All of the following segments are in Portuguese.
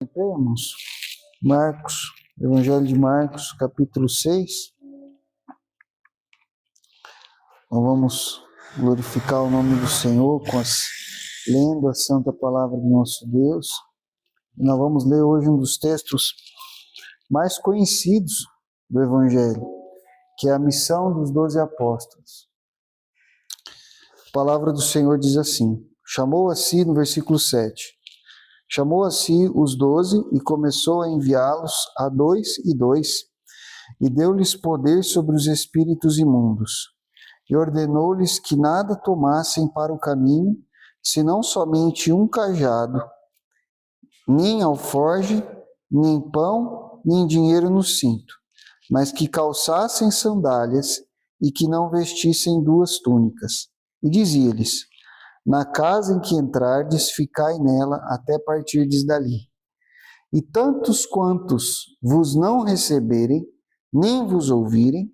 Temos Marcos, Evangelho de Marcos, capítulo 6. Nós vamos glorificar o nome do Senhor lendo a santa palavra do nosso Deus. E nós vamos ler hoje um dos textos mais conhecidos do Evangelho, que é a missão dos 12 apóstolos. A palavra do Senhor diz assim: chamou a si, no versículo 7, chamou a si os 12 e começou a enviá-los a 2 e 2, e deu-lhes poder sobre os espíritos imundos, e ordenou-lhes que nada tomassem para o caminho, senão somente um cajado, nem alforge, nem pão, nem dinheiro no cinto, mas que calçassem sandálias e que não vestissem 2 túnicas. E dizia-lhes: na casa em que entrardes, ficai nela até partirdes dali. E tantos quantos vos não receberem, nem vos ouvirem,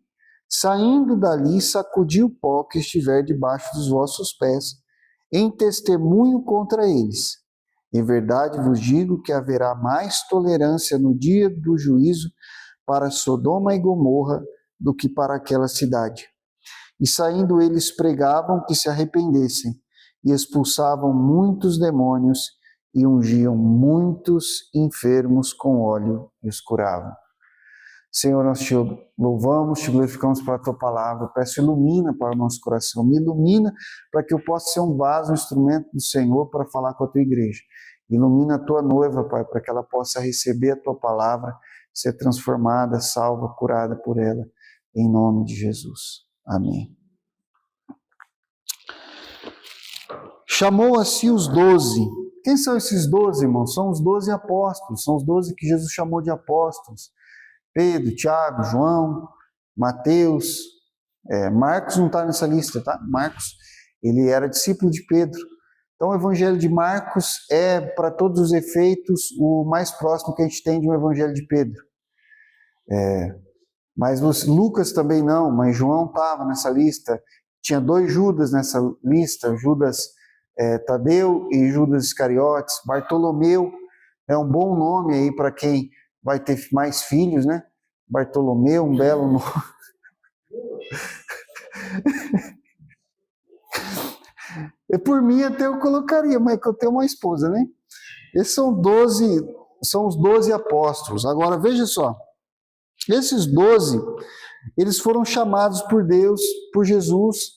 saindo dali, sacudi o pó que estiver debaixo dos vossos pés, em testemunho contra eles. Em verdade vos digo que haverá mais tolerância no dia do juízo para Sodoma e Gomorra do que para aquela cidade. E saindo eles pregavam que se arrependessem, e expulsavam muitos demônios, e ungiam muitos enfermos com óleo e os curavam. Senhor, nós te louvamos, te glorificamos pela tua palavra. Peço, ilumina para o nosso coração, me ilumina para que eu possa ser um vaso, um instrumento do Senhor para falar com a tua igreja. Ilumina a tua noiva, Pai, para que ela possa receber a tua palavra, ser transformada, salva, curada por ela, em nome de Jesus. Amém. Chamou a si os 12. Quem são esses 12, irmãos? São os 12 apóstolos, são os 12 que Jesus chamou de apóstolos. Pedro, Tiago, João, Mateus, Marcos não está nessa lista, tá? Marcos, ele era discípulo de Pedro. Então o evangelho de Marcos é, para todos os efeitos, o mais próximo que a gente tem de um evangelho de Pedro. Mas Lucas também não, mas João estava nessa lista. Tinha 2 Judas nessa lista, Judas Tadeu e Judas Iscariotes. Bartolomeu é um bom nome aí para quem vai ter mais filhos, né? Bartolomeu, um belo nome. Por mim até eu colocaria, mas que eu tenho uma esposa, né? Esses são os 12 apóstolos. Agora veja só, esses 12, eles foram chamados por Deus, por Jesus,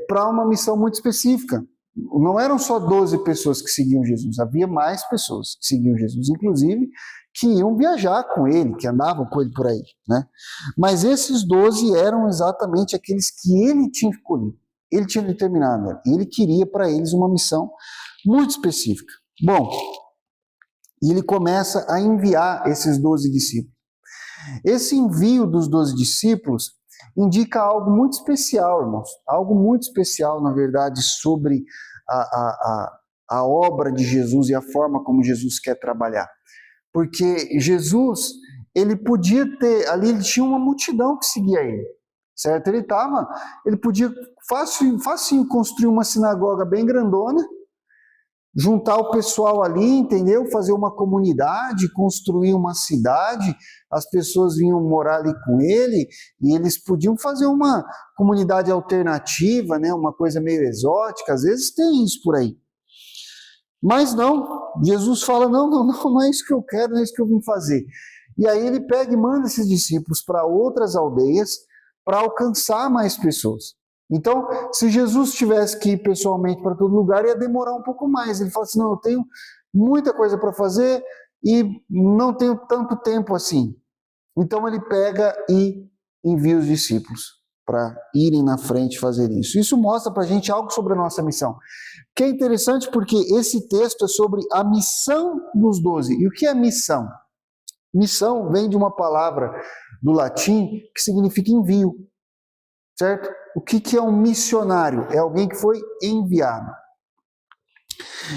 para uma missão muito específica. Não eram só 12 pessoas que seguiam Jesus, havia mais pessoas que seguiam Jesus, inclusive que iam viajar com ele, que andavam com ele por aí, né? Mas esses 12 eram exatamente aqueles que ele tinha escolhido, ele tinha determinado, ele queria para eles uma missão muito específica. Bom, e ele começa a enviar esses 12 discípulos. Esse envio dos 12 discípulos indica algo muito especial, irmãos, algo muito especial, na verdade, sobre a obra de Jesus e a forma como Jesus quer trabalhar. Porque Jesus, ele podia ter, ali ele tinha uma multidão que seguia ele, certo? Ele podia facinho construir uma sinagoga bem grandona, juntar o pessoal ali, entendeu? Fazer uma comunidade, construir uma cidade, as pessoas vinham morar ali com ele, e eles podiam fazer uma comunidade alternativa, né? Uma coisa meio exótica, às vezes tem isso por aí. Mas não, Jesus fala, não é isso que eu quero, não é isso que eu vim fazer. E aí ele pega e manda esses discípulos para outras aldeias, para alcançar mais pessoas. Então, se Jesus tivesse que ir pessoalmente para todo lugar, ia demorar um pouco mais. Ele fala assim, não, eu tenho muita coisa para fazer e não tenho tanto tempo assim. Então ele pega e envia os discípulos para irem na frente fazer isso. Isso mostra para a gente algo sobre a nossa missão. Que é interessante porque esse texto é sobre a missão dos 12. E o que é missão? Missão vem de uma palavra do latim que significa envio, certo? O que é um missionário? É alguém que foi enviado.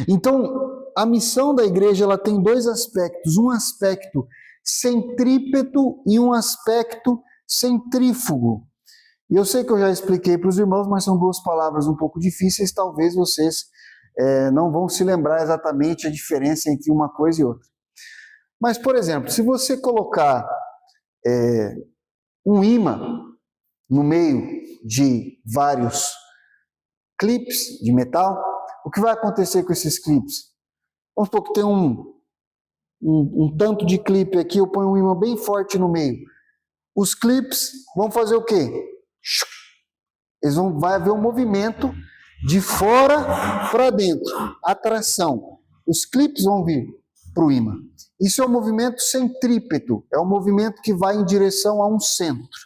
Então, a missão da igreja ela tem 2 aspectos. Um aspecto centrípeto e um aspecto centrífugo. E eu sei que eu já expliquei para os irmãos, mas são 2 palavras um pouco difíceis, talvez vocês não vão se lembrar exatamente a diferença entre uma coisa e outra. Mas, por exemplo, se você colocar um ímã no meio de vários clipes de metal, o que vai acontecer com esses clipes? Vamos supor que tem um tanto de clipe aqui, eu ponho um ímã bem forte no meio. Os clipes vão fazer o quê? Vai haver um movimento de fora para dentro, atração. Os clipes vão vir para o ímã. Isso é um movimento centrípeto, é um movimento que vai em direção a um centro.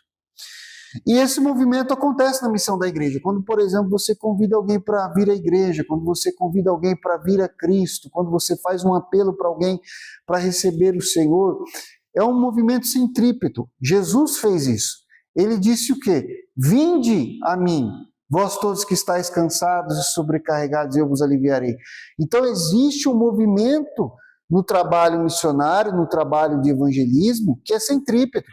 E esse movimento acontece na missão da igreja. Quando, por exemplo, você convida alguém para vir à igreja, quando você convida alguém para vir a Cristo, quando você faz um apelo para alguém para receber o Senhor, é um movimento centrípeto. Jesus fez isso. Ele disse o quê? Vinde a mim, vós todos que estáis cansados e sobrecarregados, eu vos aliviarei. Então existe um movimento no trabalho missionário, no trabalho de evangelismo, que é centrípeto.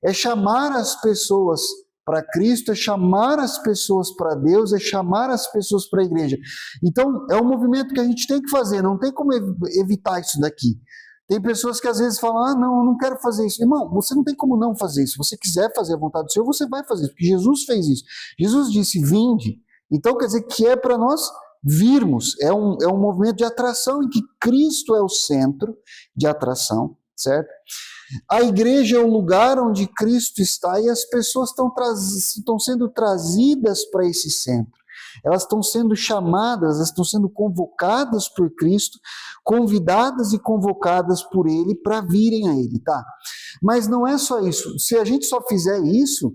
É chamar as pessoas para Cristo, é chamar as pessoas para Deus, é chamar as pessoas para a igreja. Então, é um movimento que a gente tem que fazer, não tem como evitar isso daqui. Tem pessoas que às vezes falam, não, eu não quero fazer isso. Irmão, você não tem como não fazer isso. Se você quiser fazer a vontade do Senhor, você vai fazer isso, porque Jesus fez isso. Jesus disse, vinde. Então, quer dizer que é para nós virmos. É um movimento de atração em que Cristo é o centro de atração, certo? A igreja é o lugar onde Cristo está e as pessoas estão sendo trazidas para esse centro. Elas estão sendo chamadas, elas estão sendo convocadas por Cristo, convidadas e convocadas por Ele para virem a Ele, tá? Mas não é só isso. Se a gente só fizer isso,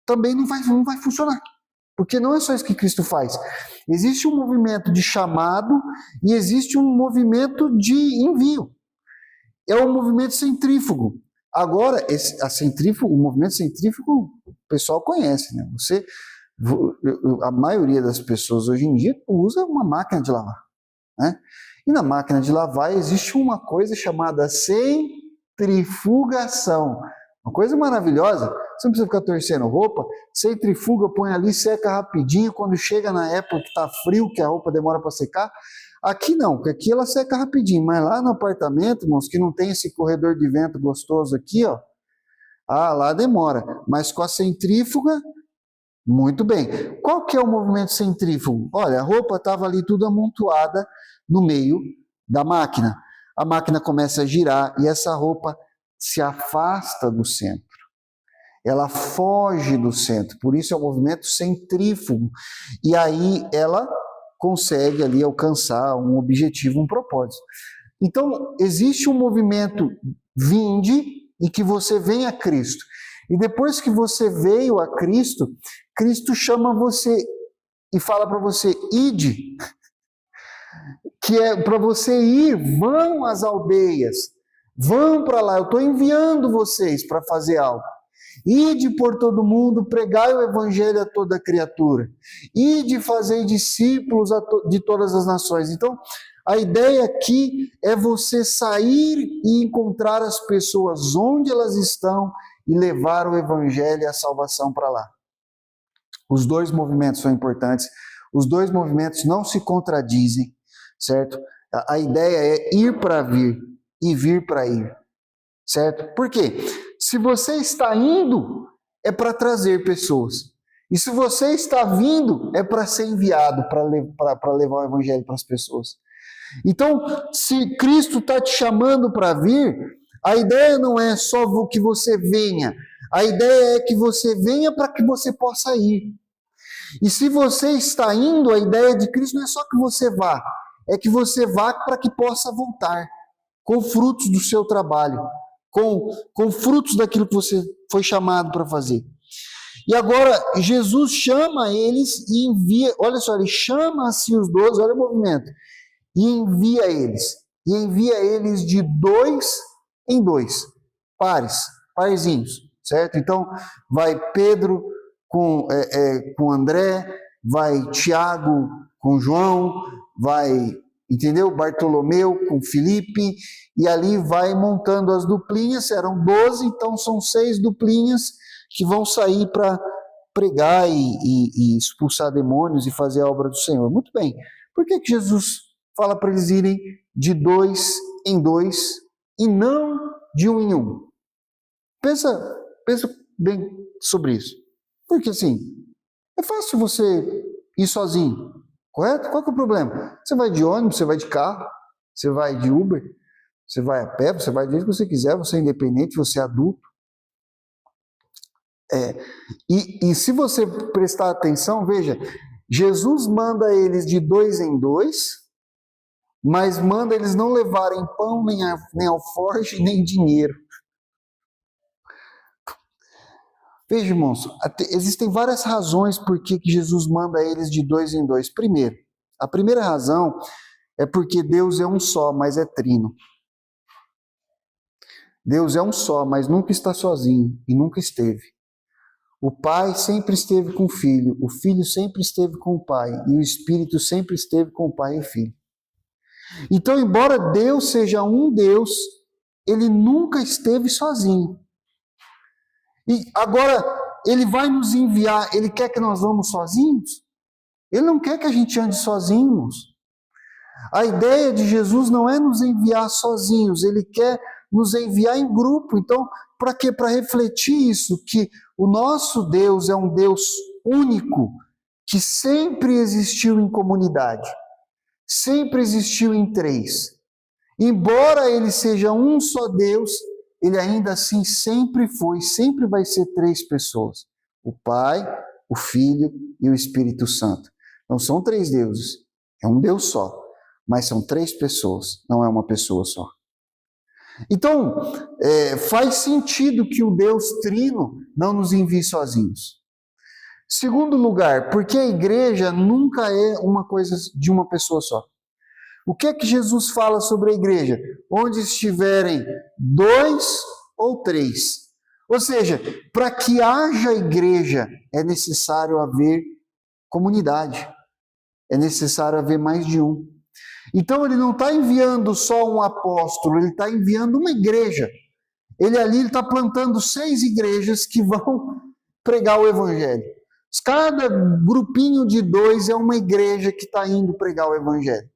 também não vai funcionar. Porque não é só isso que Cristo faz. Existe um movimento de chamado e existe um movimento de envio. É um movimento centrífugo. Agora, o movimento centrífugo, o pessoal conhece, né? A maioria das pessoas hoje em dia usa uma máquina de lavar, né? E na máquina de lavar existe uma coisa chamada centrifugação. Uma coisa maravilhosa. Você não precisa ficar torcendo roupa, centrifuga, põe ali, seca rapidinho. Quando chega na época que está frio, que a roupa demora para secar, aqui não, porque aqui ela seca rapidinho, mas lá no apartamento, irmãos, que não tem esse corredor de vento gostoso aqui, ó, lá demora. Mas com a centrífuga, muito bem. Qual que é o movimento centrífugo? Olha, a roupa estava ali tudo amontoada no meio da máquina. A máquina começa a girar e essa roupa se afasta do centro. Ela foge do centro, por isso é um movimento centrífugo. E aí ela consegue ali alcançar um objetivo, um propósito. Então, existe um movimento vinde em que você vem a Cristo. E depois que você veio a Cristo, Cristo chama você e fala para você, ide. Que é para você ir, vão às aldeias, vão para lá, eu estou enviando vocês para fazer algo. Ide por todo mundo, pregai o evangelho a toda criatura. Ide fazer discípulos de todas as nações. Então, a ideia aqui é você sair e encontrar as pessoas onde elas estão e levar o evangelho e a salvação para lá. Os dois movimentos são importantes. Os dois movimentos não se contradizem, certo? A ideia é ir para vir e vir para ir, certo? Por quê? Se você está indo, é para trazer pessoas. E se você está vindo, é para ser enviado, para levar o evangelho para as pessoas. Então, se Cristo está te chamando para vir, a ideia não é só que você venha. A ideia é que você venha para que você possa ir. E se você está indo, a ideia de Cristo não é só que você vá, é que você vá para que possa voltar, com frutos do seu trabalho, com frutos daquilo que você foi chamado para fazer. E agora, Jesus chama eles e envia, olha só, ele chama assim os 12, olha o movimento, e envia eles de 2 em 2, parzinhos, certo? Então, vai Pedro com André, vai Tiago com João, vai, entendeu? Bartolomeu com Filipe, e ali vai montando as duplinhas, eram 12, então são 6 duplinhas que vão sair para pregar e expulsar demônios e fazer a obra do Senhor. Muito bem, por que Jesus fala para eles irem de 2 em 2 e não de 1 em 1. Pensa bem sobre isso. Porque assim, é fácil você ir sozinho, correto? Qual que é o problema? Você vai de ônibus, você vai de carro, você vai de Uber, você vai a pé, você vai do jeito que você quiser, você é independente, você é adulto. E se você prestar atenção, veja, Jesus manda eles de 2 em 2, mas manda eles não levarem pão, nem alforje, nem dinheiro. Veja, irmãos, existem várias razões por que Jesus manda eles de 2 em 2. Primeiro, a primeira razão é porque Deus é um só, mas é trino. Deus é um só, mas nunca está sozinho e nunca esteve. O Pai sempre esteve com o Filho sempre esteve com o Pai e o Espírito sempre esteve com o Pai e o Filho. Então, embora Deus seja um Deus, ele nunca esteve sozinho. E agora, ele vai nos enviar, ele quer que nós vamos sozinhos? Ele não quer que a gente ande sozinhos. A ideia de Jesus não é nos enviar sozinhos, ele quer nos enviar em grupo. Então, para quê? Para refletir isso, que o nosso Deus é um Deus único, que sempre existiu em comunidade, sempre existiu em 3. Embora ele seja um só Deus, ele ainda assim sempre foi, sempre vai ser 3 pessoas. O Pai, o Filho e o Espírito Santo. Não são 3 deuses, é um Deus só, mas são 3 pessoas, não é uma pessoa só. Então, faz sentido que o Deus trino não nos envie sozinhos. Segundo lugar, porque a igreja nunca é uma coisa de uma pessoa só. O que é que Jesus fala sobre a igreja? Onde estiverem 2 ou 3. Ou seja, para que haja igreja é necessário haver comunidade. É necessário haver mais de um. Então ele não está enviando só um apóstolo, ele está enviando uma igreja. Ele está plantando 6 igrejas que vão pregar o evangelho. Cada grupinho de 2 é uma igreja que está indo pregar o evangelho.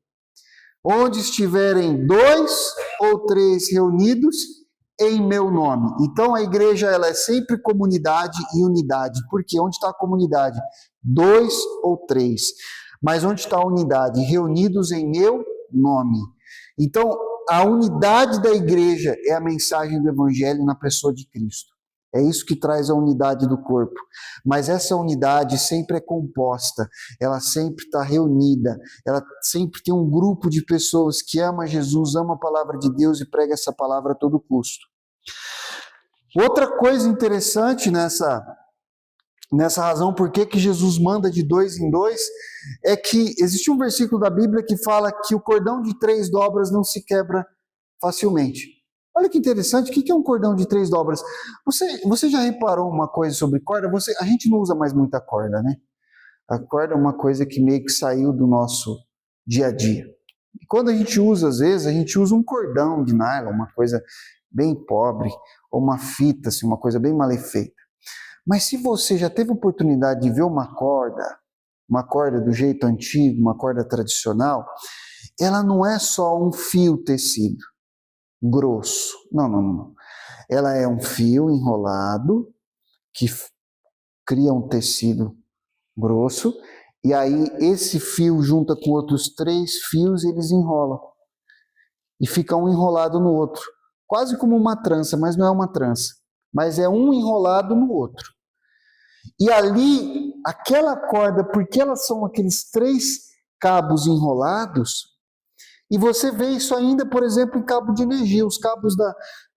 Onde estiverem 2 ou 3 reunidos em meu nome. Então a igreja ela é sempre comunidade e unidade. Porque onde está a comunidade? 2 ou 3. Mas onde está a unidade? Reunidos em meu nome. Então a unidade da igreja é a mensagem do evangelho na pessoa de Cristo. É isso que traz a unidade do corpo. Mas essa unidade sempre é composta, ela sempre está reunida, ela sempre tem um grupo de pessoas que ama Jesus, ama a palavra de Deus e prega essa palavra a todo custo. Outra coisa interessante nessa razão por que Jesus manda de 2 em 2, é que existe um versículo da Bíblia que fala que o cordão de 3 dobras não se quebra facilmente. Olha que interessante, o que é um cordão de 3 dobras? Você já reparou uma coisa sobre corda? A gente não usa mais muita corda, né? A corda é uma coisa que meio que saiu do nosso dia a dia. E quando a gente usa, às vezes, a gente usa um cordão de nylon, uma coisa bem pobre, ou uma fita, assim, uma coisa bem mal feita. Mas se você já teve oportunidade de ver uma corda do jeito antigo, uma corda tradicional, ela não é só um fio tecido grosso. Não. Ela é um fio enrolado que cria um tecido grosso e aí esse fio junta com outros 3 fios, eles enrolam e fica um enrolado no outro, quase como uma trança, mas não é uma trança, mas é um enrolado no outro. E ali, aquela corda, porque elas são aqueles 3 cabos enrolados. E você vê isso ainda, por exemplo, em cabo de energia. Os cabos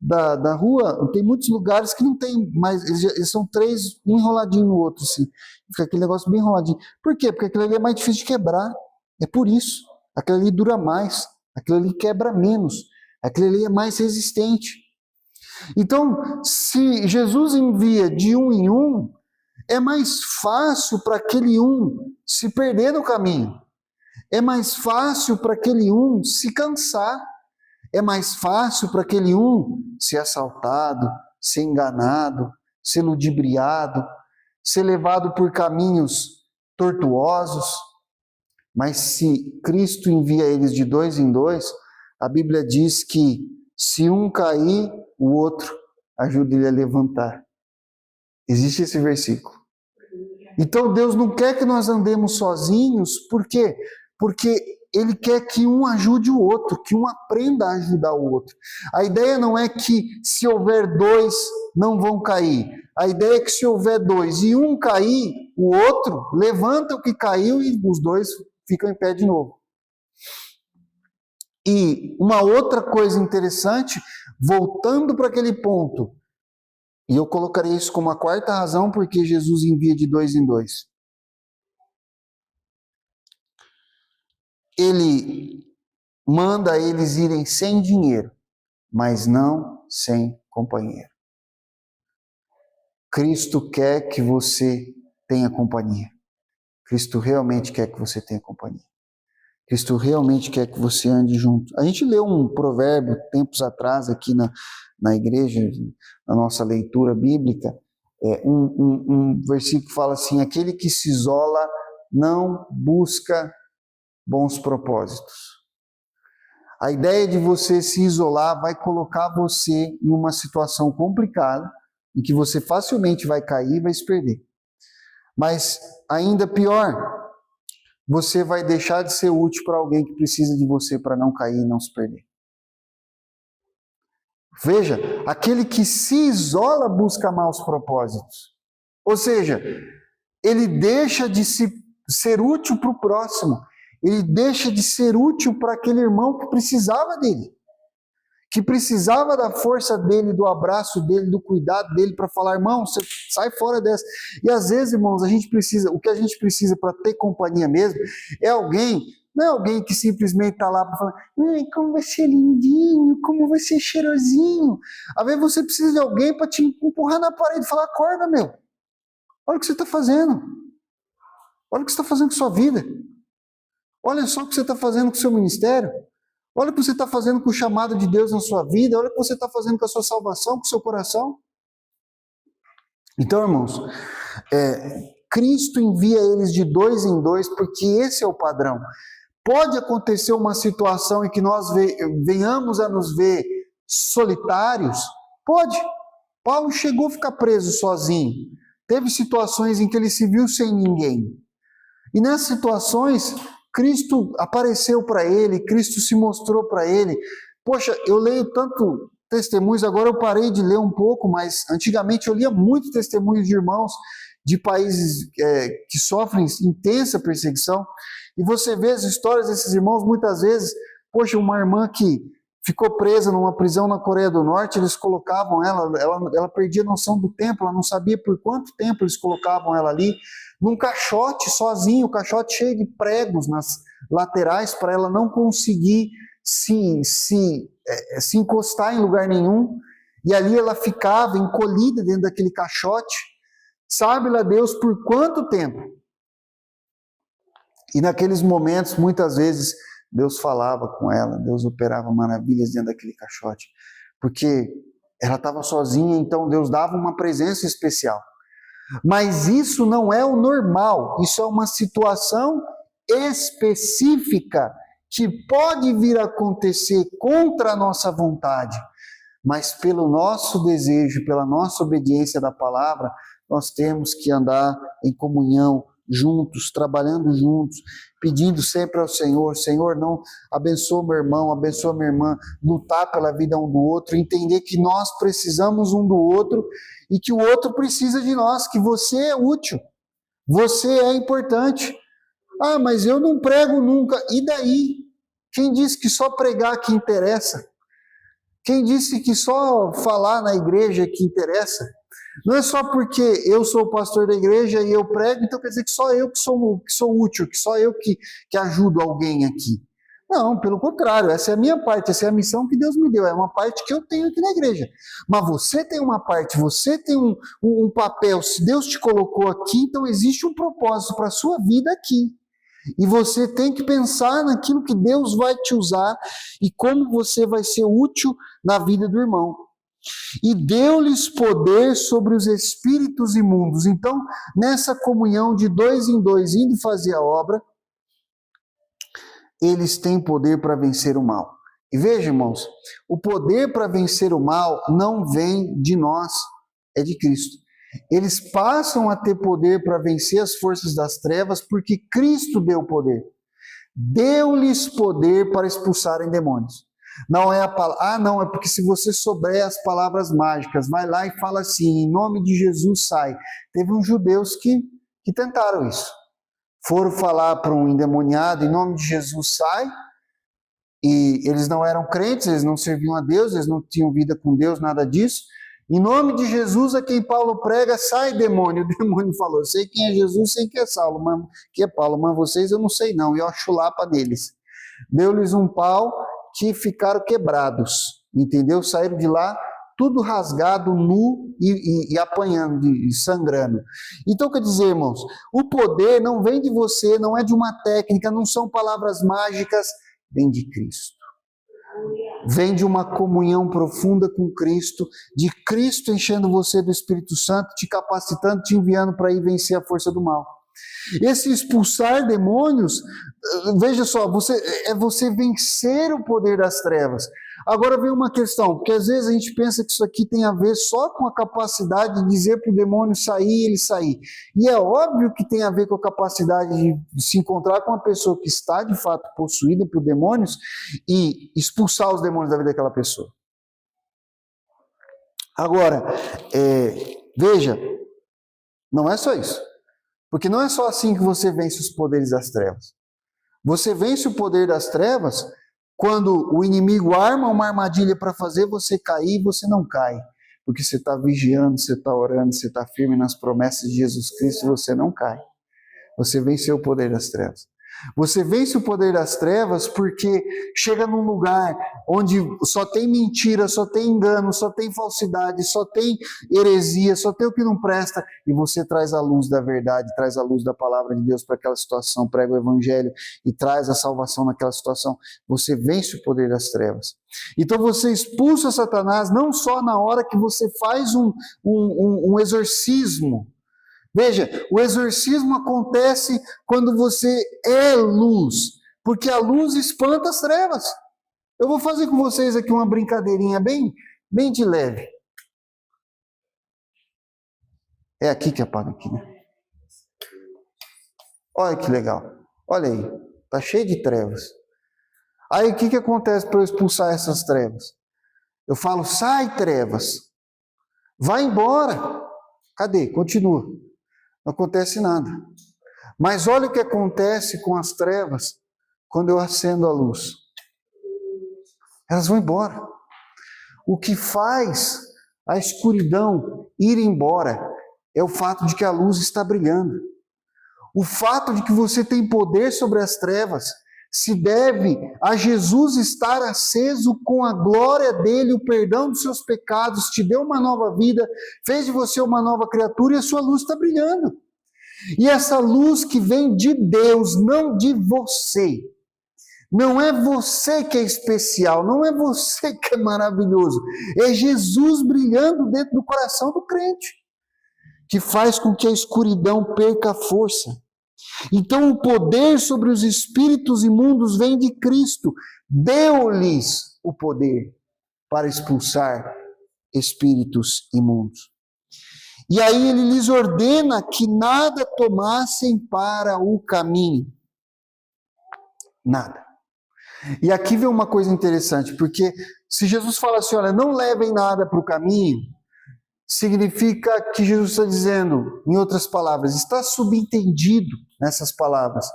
da rua, tem muitos lugares que não tem mais, eles são 3, um enroladinho no outro, assim. Fica aquele negócio bem enroladinho. Por quê? Porque aquilo ali é mais difícil de quebrar. É por isso. Aquilo ali dura mais, aquilo ali quebra menos, aquilo ali é mais resistente. Então, se Jesus envia de 1 em 1, é mais fácil para aquele um se perder no caminho. É mais fácil para aquele um se cansar. É mais fácil para aquele um ser assaltado, ser enganado, ser ludibriado, ser levado por caminhos tortuosos. Mas se Cristo envia eles de dois em dois, a Bíblia diz que se um cair, o outro ajuda ele a levantar. Existe esse versículo. Então Deus não quer que nós andemos sozinhos, por quê? Porque Ele quer que um ajude o outro, que um aprenda a ajudar o outro. A ideia não é que se houver dois, não vão cair. A ideia é que se houver dois e um cair, o outro levanta o que caiu e os dois ficam em pé de novo. E uma outra coisa interessante, voltando para aquele ponto, e eu colocarei isso como a quarta razão porque Jesus envia de dois em dois. Ele manda eles irem sem dinheiro, mas não sem companheiro. Cristo quer que você tenha companhia. Cristo realmente quer que você tenha companhia. Cristo realmente quer que você ande junto. A gente leu um provérbio tempos atrás aqui na igreja, na nossa leitura bíblica, um versículo que fala assim: aquele que se isola não busca bons propósitos. A ideia de você se isolar vai colocar você em uma situação complicada, em que você facilmente vai cair e vai se perder. Mas ainda pior, você vai deixar de ser útil para alguém que precisa de você para não cair e não se perder. Veja, aquele que se isola busca maus propósitos. Ou seja, ele deixa de ser útil para o próximo. Ele deixa de ser útil para aquele irmão que precisava dele. Que precisava da força dele, do abraço dele, do cuidado dele para falar: irmão, você sai fora dessa. E às vezes, irmãos, o que a gente precisa para ter companhia mesmo é alguém, não é alguém que simplesmente está lá para falar: ai, como vai ser lindinho, como vai ser cheirosinho. Às vezes você precisa de alguém para te empurrar na parede e falar: acorda, meu. Olha o que você está fazendo. Olha o que você está fazendo com a sua vida. Olha só o que você está fazendo com o seu ministério. Olha o que você está fazendo com o chamado de Deus na sua vida. Olha o que você está fazendo com a sua salvação, com o seu coração. Então, irmãos, Cristo envia eles de dois em dois, porque esse é o padrão. Pode acontecer uma situação em que nós venhamos a nos ver solitários? Pode. Paulo chegou a ficar preso sozinho. Teve situações em que ele se viu sem ninguém. E nessas situações, Cristo apareceu para ele, Cristo se mostrou para ele. Poxa, eu leio tanto testemunhos, agora eu parei de ler um pouco, mas antigamente eu lia muitos testemunhos de irmãos de países que sofrem intensa perseguição, e você vê as histórias desses irmãos, muitas vezes, poxa, uma irmã que ficou presa numa prisão na Coreia do Norte, eles colocavam ela perdia a noção do tempo, ela não sabia por quanto tempo eles colocavam ela ali, num caixote sozinho, o caixote cheio de pregos nas laterais para ela não conseguir se encostar em lugar nenhum, e ali ela ficava encolhida dentro daquele caixote, sabe lá Deus por quanto tempo. E naqueles momentos, muitas vezes, Deus falava com ela, Deus operava maravilhas dentro daquele caixote, porque ela estava sozinha, então Deus dava uma presença especial. Mas isso não é o normal, isso é uma situação específica que pode vir a acontecer contra a nossa vontade, mas pelo nosso desejo, pela nossa obediência da palavra, nós temos que andar em comunhão, juntos, trabalhando juntos, pedindo sempre ao Senhor: Senhor, não abençoa meu irmão, abençoa minha irmã, lutar pela vida um do outro, entender que nós precisamos um do outro e que o outro precisa de nós, que você é útil, você é importante. Ah, mas eu não prego nunca. E daí? Quem disse que só pregar que interessa? Quem disse que só falar na igreja que interessa? Não é só porque eu sou o pastor da igreja e eu prego, então quer dizer que só eu que sou útil, que só eu que ajudo alguém aqui. Não, pelo contrário, essa é a minha parte, essa é a missão que Deus me deu, é uma parte que eu tenho aqui na igreja. Mas você tem uma parte, você tem um papel, se Deus te colocou aqui, então existe um propósito para a sua vida aqui. E você tem que pensar naquilo que Deus vai te usar e como você vai ser útil na vida do irmão. E deu-lhes poder sobre os espíritos imundos. Então, nessa comunhão de dois em dois, indo fazer a obra, eles têm poder para vencer o mal. E veja, irmãos, o poder para vencer o mal não vem de nós, é de Cristo. Eles passam a ter poder para vencer as forças das trevas porque Cristo deu poder. Deu-lhes poder para expulsarem demônios. Não é a palavra, não, é porque se você souber as palavras mágicas, vai lá e fala assim, em nome de Jesus sai. Teve uns judeus que tentaram isso. Foram falar para um endemoniado, em nome de Jesus sai, e eles não eram crentes, eles não serviam a Deus, eles não tinham vida com Deus, nada disso. Em nome de Jesus, a quem Paulo prega, sai demônio. O demônio falou, eu sei quem é Jesus, sei quem é Saulo, mas que é Paulo, mas vocês eu não sei não, e ó, chulapa neles. Deu-lhes um pau que ficaram quebrados, entendeu? Saíram de lá tudo rasgado, nu e apanhando, e sangrando. Então, quer dizer, irmãos, o poder não vem de você, não é de uma técnica, não são palavras mágicas, vem de Cristo. Vem de uma comunhão profunda com Cristo, de Cristo enchendo você do Espírito Santo, te capacitando, te enviando para ir vencer a força do mal. Esse expulsar demônios, veja só, é você vencer o poder das trevas. Agora vem uma questão, porque às vezes a gente pensa que isso aqui tem a ver só com a capacidade de dizer para o demônio sair e ele sair. E é óbvio que tem a ver com a capacidade de se encontrar com uma pessoa que está de fato possuída por demônios e expulsar os demônios da vida daquela pessoa. Agora, veja, não é só isso. Porque não é só assim que você vence os poderes das trevas. Você vence o poder das trevas quando o inimigo arma uma armadilha para fazer você cair e você não cai. Porque você está vigiando, você está orando, você está firme nas promessas de Jesus Cristo e você não cai. Você venceu o poder das trevas. Você vence o poder das trevas porque chega num lugar onde só tem mentira, só tem engano, só tem falsidade, só tem heresia, só tem o que não presta, e você traz a luz da verdade, traz a luz da palavra de Deus para aquela situação, prega o evangelho e traz a salvação naquela situação. Você vence o poder das trevas. Então você expulsa Satanás não só na hora que você faz um exorcismo. Veja, o exorcismo acontece quando você é luz, porque a luz espanta as trevas. Eu vou fazer com vocês aqui uma brincadeirinha bem de leve. É aqui que apaga aqui, né? Olha que legal. Olha aí, tá cheio de trevas. Aí o que acontece para eu expulsar essas trevas? Eu falo, sai trevas, vai embora. Cadê? Continua. Não acontece nada. Mas olha o que acontece com as trevas quando eu acendo a luz. Elas vão embora. O que faz a escuridão ir embora é o fato de que a luz está brilhando. O fato de que você tem poder sobre as trevas se deve a Jesus estar aceso com a glória dele, o perdão dos seus pecados, te deu uma nova vida, fez de você uma nova criatura e a sua luz está brilhando. E essa luz que vem de Deus, não de você. Não é você que é especial, não é você que é maravilhoso. É Jesus brilhando dentro do coração do crente, que faz com que a escuridão perca a força. Então o poder sobre os espíritos imundos vem de Cristo. Deu-lhes o poder para expulsar espíritos imundos. E aí ele lhes ordena que nada tomassem para o caminho. Nada. E aqui vem uma coisa interessante, porque se Jesus fala assim, olha, não levem nada para o caminho, significa que Jesus está dizendo, em outras palavras, está subentendido nessas palavras,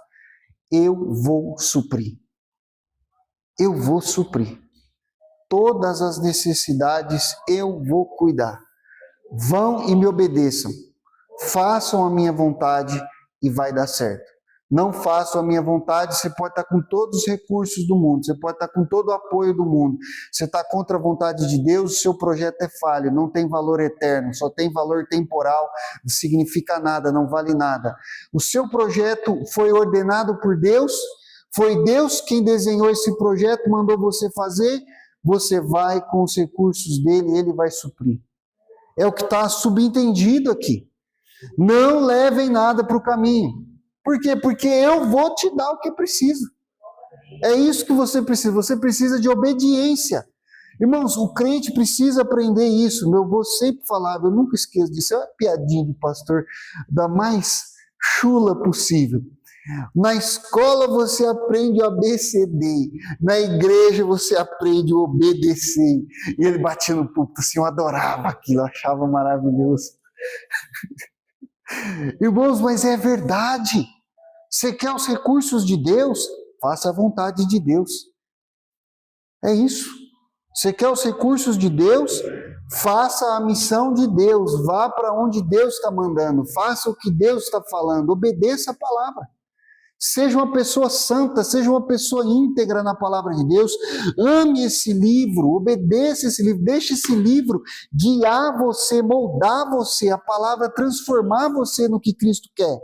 eu vou suprir. Eu vou suprir. Todas as necessidades eu vou cuidar. Vão e me obedeçam. Façam a minha vontade e vai dar certo. Não façam a minha vontade, você pode estar com todos os recursos do mundo, você pode estar com todo o apoio do mundo, você está contra a vontade de Deus, o seu projeto é falho, não tem valor eterno, só tem valor temporal, não significa nada, não vale nada. O seu projeto foi ordenado por Deus, foi Deus quem desenhou esse projeto, mandou você fazer, você vai com os recursos dele, ele vai suprir. É o que está subentendido aqui. Não levem nada para o caminho. Por quê? Porque eu vou te dar o que precisa. É isso que você precisa de obediência. Irmãos, o crente precisa aprender isso. Meu avô sempre falava, eu nunca esqueço disso, é uma piadinha de pastor da mais chula possível. Na escola você aprende o ABCD, na igreja você aprende o obedecer. E ele batia no púlpito assim, eu adorava aquilo, eu achava maravilhoso. Irmãos, mas é verdade. Você quer os recursos de Deus? Faça a vontade de Deus. É isso. Você quer os recursos de Deus? Faça a missão de Deus. Vá para onde Deus está mandando. Faça o que Deus está falando. Obedeça a palavra. Seja uma pessoa santa, seja uma pessoa íntegra na palavra de Deus. Ame esse livro, obedeça esse livro, deixe esse livro guiar você, moldar você, a palavra transformar você no que Cristo quer.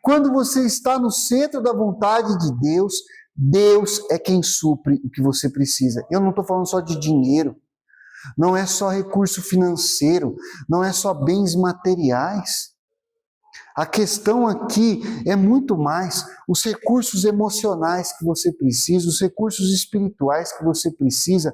Quando você está no centro da vontade de Deus, Deus é quem supre o que você precisa. Eu não estou falando só de dinheiro, não é só recurso financeiro, não é só bens materiais. A questão aqui é muito mais os recursos emocionais que você precisa, os recursos espirituais que você precisa,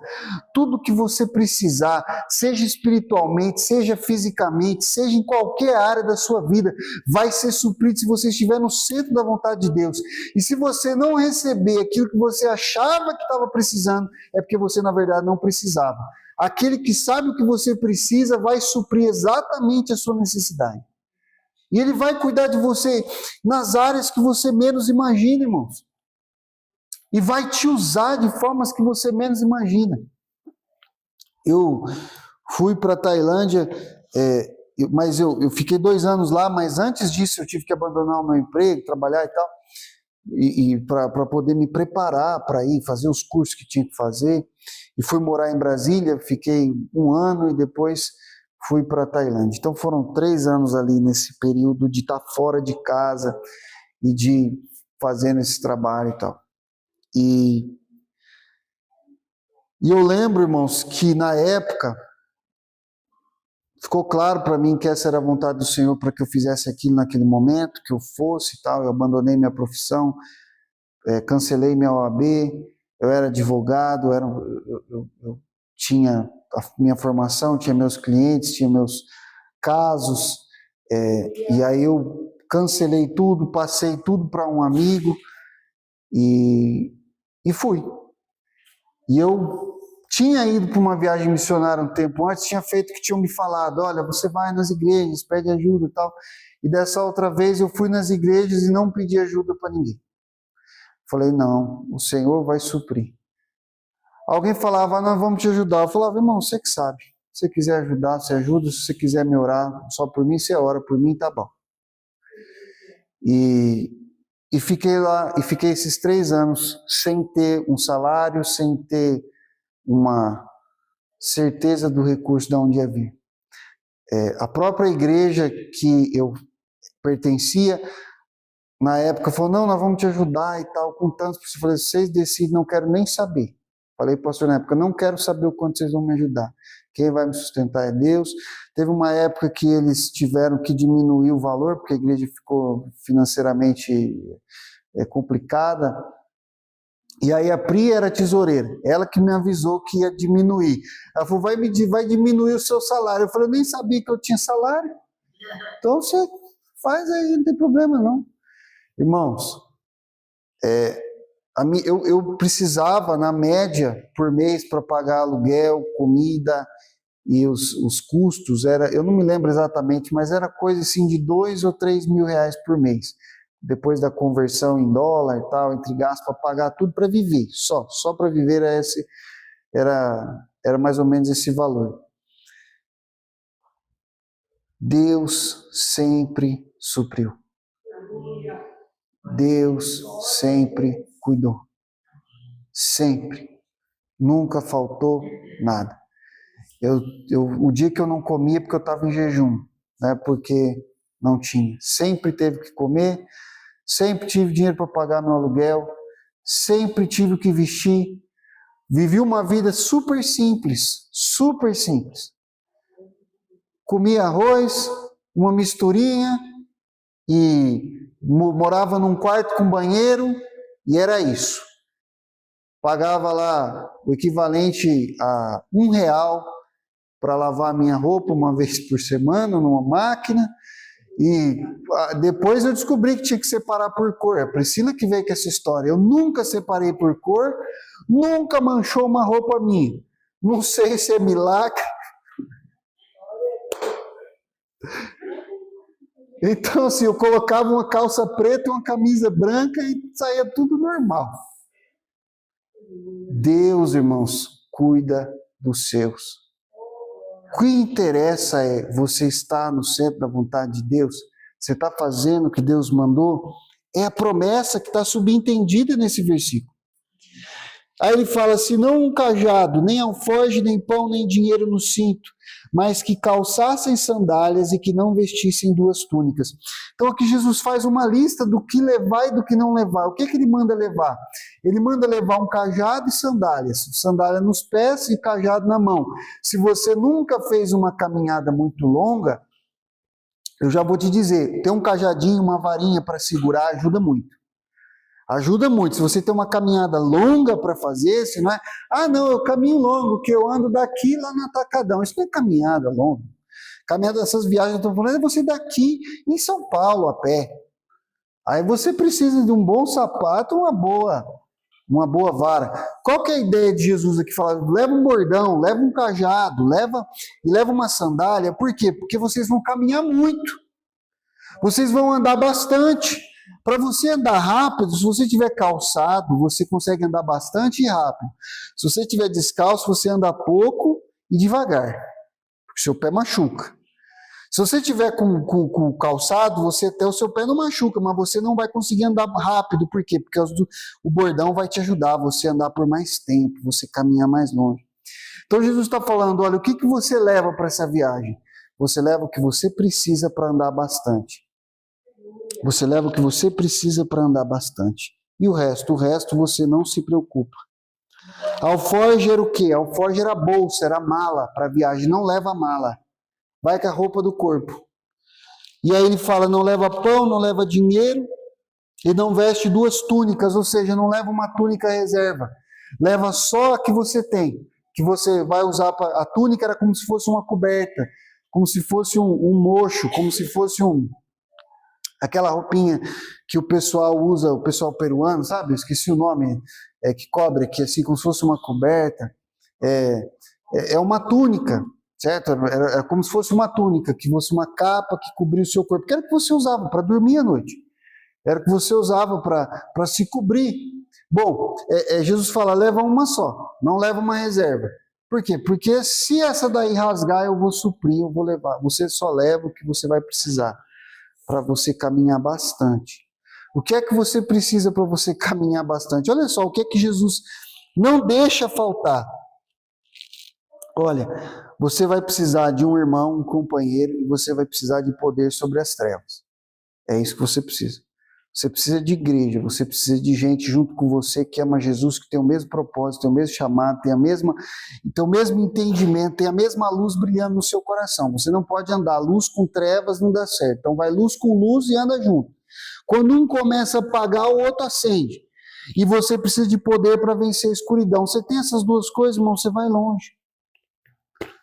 tudo que você precisar, seja espiritualmente, seja fisicamente, seja em qualquer área da sua vida, vai ser suprido se você estiver no centro da vontade de Deus. E se você não receber aquilo que você achava que estava precisando, é porque você na verdade não precisava. Aquele que sabe o que você precisa vai suprir exatamente a sua necessidade. E Ele vai cuidar de você nas áreas que você menos imagina, irmãos. E vai te usar de formas que você menos imagina. Eu fui para a Tailândia, mas eu fiquei 2 anos lá, mas antes disso eu tive que abandonar o meu emprego, trabalhar e tal, e para poder me preparar para ir fazer os cursos que tinha que fazer. E fui morar em Brasília, fiquei 1 ano e depois fui para a Tailândia. Então foram 3 anos ali nesse período de estar fora de casa e de fazendo esse trabalho e tal. E eu lembro, irmãos, que na época ficou claro para mim que essa era a vontade do Senhor para que eu fizesse aquilo naquele momento, que eu fosse e tal. Eu abandonei minha profissão, cancelei minha OAB, eu era advogado, eu tinha a minha formação, tinha meus clientes, tinha meus casos, e aí eu cancelei tudo, passei tudo para um amigo e fui. E eu tinha ido para uma viagem missionária um tempo antes, tinha feito o que tinham me falado, olha, você vai nas igrejas, pede ajuda e tal. E dessa outra vez eu fui nas igrejas e não pedi ajuda para ninguém. Falei, não, o Senhor vai suprir. Alguém falava, nós vamos te ajudar. Eu falava, irmão, você que sabe. Se você quiser ajudar, você ajuda. Se você quiser me orar só por mim, você ora por mim, tá bom. E fiquei lá, e fiquei esses 3 anos sem ter um salário, sem ter uma certeza do recurso de onde ia vir. A própria igreja que eu pertencia, na época, falou, não, nós vamos te ajudar e tal, com tantos. Eu falei, vocês decidem, não quero nem saber. Falei, pastor, na época, não quero saber o quanto vocês vão me ajudar. Quem vai me sustentar é Deus. Teve uma época que eles tiveram que diminuir o valor, porque a igreja ficou financeiramente complicada. E aí a Pri era tesoureira, ela que me avisou que ia diminuir. Ela falou, vai diminuir o seu salário. Eu falei, eu nem sabia que eu tinha salário. Então você faz aí, não tem problema não. Irmãos, eu precisava, na média, por mês, para pagar aluguel, comida e os custos, eu não me lembro exatamente, mas era coisa assim de 2 ou 3 mil reais por mês. Depois da conversão em dólar e tal, entre gastos, para pagar tudo para viver, só para viver era mais ou menos esse valor. Deus sempre supriu. Deus sempre cuidou. Sempre. Nunca faltou nada. O dia que eu não comia porque eu estava em jejum, né, porque não tinha. Sempre teve que comer, sempre tive dinheiro para pagar meu aluguel, sempre tive o que vestir. Vivi uma vida super simples, super simples. Comia arroz, uma misturinha e morava num quarto com banheiro e era isso. pagava lá o equivalente a R$ 1 para lavar a minha roupa uma vez por semana numa máquina. E depois eu descobri que tinha que separar por cor. A Priscila que veio com essa história. Eu nunca separei por cor, nunca manchou uma roupa minha. Não sei se é milagre. Então, assim, eu colocava uma calça preta e uma camisa branca e saía tudo normal. Deus, irmãos, cuida dos seus. O que interessa é você estar no centro da vontade de Deus, você está fazendo o que Deus mandou, é a promessa que está subentendida nesse versículo. Aí ele fala assim, não um cajado, nem alforje, nem pão, nem dinheiro no cinto, mas que calçassem sandálias e que não vestissem 2 túnicas. Então aqui Jesus faz uma lista do que levar e do que não levar. O que ele manda levar? Ele manda levar um cajado e sandálias. Sandália nos pés e cajado na mão. Se você nunca fez uma caminhada muito longa, eu já vou te dizer, ter um cajadinho, uma varinha para segurar ajuda muito. Ajuda muito. Se você tem uma caminhada longa para fazer, se não é, não, eu caminho longo, que eu ando daqui lá no Atacadão. Isso não é caminhada longa. Caminhada dessas viagens, eu estou falando, é você daqui em São Paulo a pé. Aí você precisa de um bom sapato, uma boa vara. Qual que é a ideia de Jesus aqui? Falar, leva um bordão, leva um cajado, leva uma sandália. Por quê? Porque vocês vão caminhar muito. Vocês vão andar bastante. Para você andar rápido, se você tiver calçado, você consegue andar bastante e rápido. Se você tiver descalço, você anda pouco e devagar, porque seu pé machuca. Se você tiver com calçado, você até o seu pé não machuca, mas você não vai conseguir andar rápido. Por quê? Porque o bordão vai te ajudar você a andar por mais tempo, você caminhar mais longe. Então Jesus está falando, olha, o que você leva para essa viagem? Você leva o que você precisa para andar bastante. Você leva o que você precisa para andar bastante. E o resto você não se preocupa. Alforje era o quê? Alforje era a bolsa, era a mala para viagem. Não leva mala. Vai com a roupa do corpo. E aí ele fala, não leva pão, não leva dinheiro, e não veste 2 túnicas, ou seja, não leva uma túnica reserva. Leva só a que você tem, que você vai usar. A túnica era como se fosse uma coberta, como se fosse um mocho, como se fosse aquela roupinha que o pessoal usa, o pessoal peruano, sabe? Eu esqueci o nome, que cobre, que assim, como se fosse uma coberta. É uma túnica, certo? É como se fosse uma túnica, que fosse uma capa que cobria o seu corpo, que era o que você usava para dormir à noite. Era o que você usava para se cobrir. Bom, Jesus fala, leva uma só, não leva uma reserva. Por quê? Porque se essa daí rasgar, eu vou suprir, eu vou levar. Você só leva o que você vai precisar para você caminhar bastante. O que é que você precisa para você caminhar bastante? Olha só, o que é que Jesus não deixa faltar? Olha, você vai precisar de um irmão, um companheiro, e você vai precisar de poder sobre as trevas. É isso que você precisa. Você precisa de igreja, você precisa de gente junto com você que ama Jesus, que tem o mesmo propósito, tem o mesmo chamado, tem o mesmo entendimento, tem a mesma luz brilhando no seu coração. Você não pode andar luz com trevas, não dá certo. Então vai luz com luz e anda junto. Quando um começa a apagar, o outro acende. E você precisa de poder para vencer a escuridão. Você tem essas 2 coisas, irmão, você vai longe.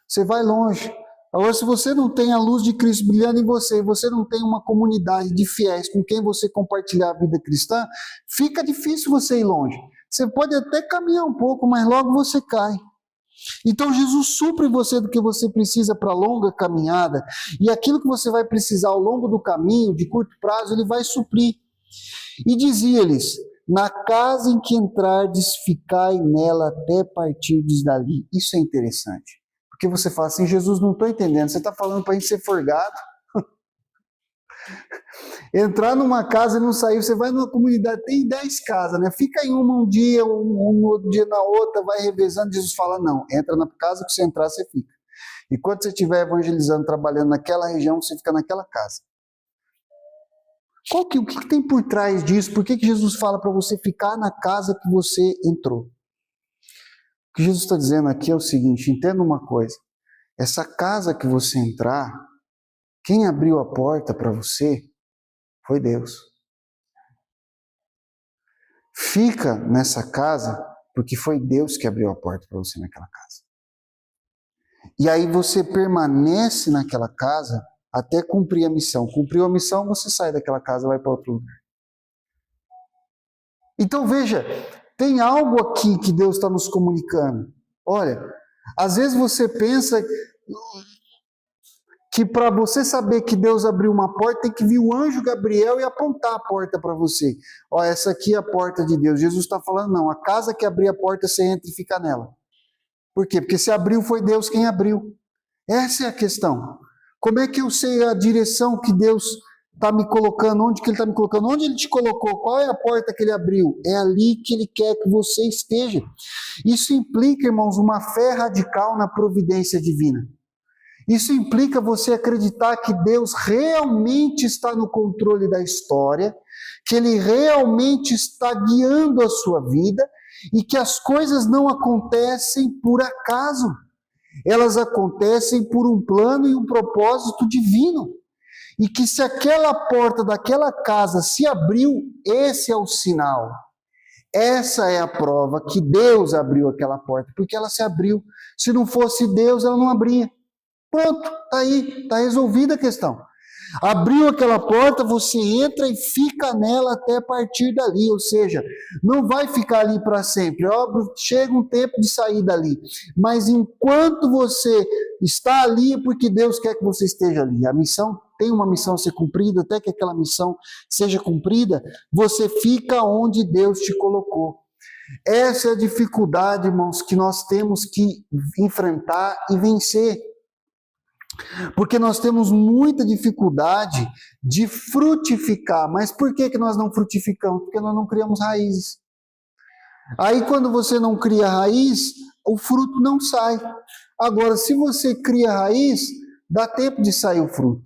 Você vai longe. Agora, se você não tem a luz de Cristo brilhando em você, e você não tem uma comunidade de fiéis com quem você compartilhar a vida cristã, fica difícil você ir longe. Você pode até caminhar um pouco, mas logo você cai. Então Jesus supre você do que você precisa para a longa caminhada, e aquilo que você vai precisar ao longo do caminho, de curto prazo, ele vai suprir. E dizia-lhes, na casa em que entrardes, ficai nela até partirdes dali. Isso é interessante. Porque você fala assim, Jesus, não estou entendendo, você está falando para a gente ser forgado? Entrar numa casa e não sair, você vai numa comunidade, tem 10 casas, né? Fica em uma um dia, um outro dia na outra, vai revezando. Jesus fala, não, entra na casa que você entrar, você fica. E quando você estiver evangelizando, trabalhando naquela região, você fica naquela casa. O que tem por trás disso? Por que Jesus fala para você ficar na casa que você entrou? O que Jesus está dizendo aqui é o seguinte, entenda uma coisa, essa casa que você entrar, quem abriu a porta para você foi Deus. Fica nessa casa porque foi Deus que abriu a porta para você naquela casa. E aí você permanece naquela casa até cumprir a missão. Cumpriu a missão, você sai daquela casa e vai para outro lugar. Então veja, tem algo aqui que Deus está nos comunicando. Olha, às vezes você pensa que para você saber que Deus abriu uma porta, tem que vir o anjo Gabriel e apontar a porta para você. Ó, essa aqui é a porta de Deus. Jesus está falando, não, a casa que abrir a porta, você entra e fica nela. Por quê? Porque se abriu, foi Deus quem abriu. Essa é a questão. Como é que eu sei a direção que Deus está me colocando? Onde que Ele está me colocando? Onde Ele te colocou? Qual é a porta que Ele abriu? É ali que Ele quer que você esteja. Isso implica, irmãos, uma fé radical na providência divina. Isso implica você acreditar que Deus realmente está no controle da história, que Ele realmente está guiando a sua vida e que as coisas não acontecem por acaso. Elas acontecem por um plano e um propósito divino. E que se aquela porta daquela casa se abriu, esse é o sinal. Essa é a prova que Deus abriu aquela porta, porque ela se abriu. Se não fosse Deus, ela não abria. Pronto, está aí, está resolvida a questão. Abriu aquela porta, você entra e fica nela até partir dali, ou seja, não vai ficar ali para sempre. Óbvio, chega um tempo de sair dali, mas enquanto você está ali, é porque Deus quer que você esteja ali. A missão tem uma missão a ser cumprida, até que aquela missão seja cumprida, você fica onde Deus te colocou. Essa é a dificuldade, irmãos, que nós temos que enfrentar e vencer. Porque nós temos muita dificuldade de frutificar. Mas por que nós não frutificamos? Porque nós não criamos raízes. Aí quando você não cria raiz, o fruto não sai. Agora, se você cria raiz, dá tempo de sair o fruto.